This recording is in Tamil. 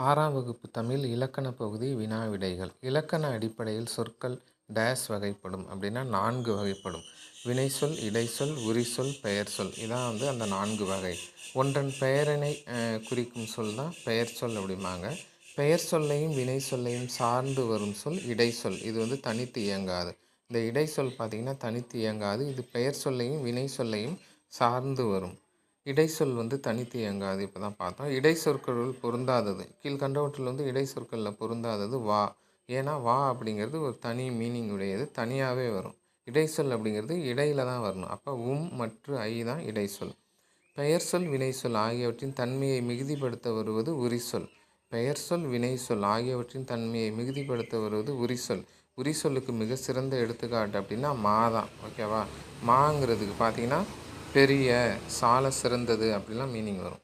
6ஆம் வகுப்பு தமிழ் இலக்கண பகுதி வினா விடைகள். இலக்கண அடிப்படையில் சொற்கள் டேஸ் வகைப்படும் அப்படின்னா 4 வகைப்படும். வினைச்சொல், இடைச்சொல், உரிச்சொல், பெயர்ச்சொல். இதான் அந்த 4 வகை. ஒன்றன் பெயரினை குறிக்கும் சொல் தான் பெயர்ச்சொல் அப்படிம்பாங்க. பெயர் சொல்லையும் வினை சொல்லையும் சார்ந்து வரும் சொல் இடைச்சொல். இது தனித்து இயங்காது. இந்த இடைச்சொல் பார்த்திங்கன்னா தனித்து இயங்காது. இது பெயர் சொல்லையும் வினை சொல்லையும் சார்ந்து வரும். இடைச்சொல் தனித்து இயங்காது. இப்போ தான் பார்த்தோம். இடைச்சொற்களுள் பொருந்தாதது கீழ்கண்டவற்றில் இடைச்சொற்களில் பொருந்தாதது வா. ஏன்னா வா அப்படிங்கிறது ஒரு தனி மீனிங் உடையது, தனியாகவே வரும். இடைச்சொல் அப்படிங்கிறது இடையில தான் வரணும். அப்போ மற்றும் ஐ தான் இடைச்சொல். பெயர்ச்சொல் வினைச்சொல் ஆகியவற்றின் தன்மையை மிகுதிப்படுத்த வருவது உரிச்சொல். பெயர்ச்சொல் வினைச்சொல் ஆகியவற்றின் தன்மையை மிகுதிப்படுத்த வருவது உரிச்சொல். உரிச்சொல்லுக்கு மிக சிறந்த எடுத்துக்காட்டு அப்படின்னா மா தான். ஓகேவா? மாங்கிறதுக்கு பார்த்தீங்கன்னா பெரிய, சால சிறந்தது அப்படிலாம் மீனிங் வரும்.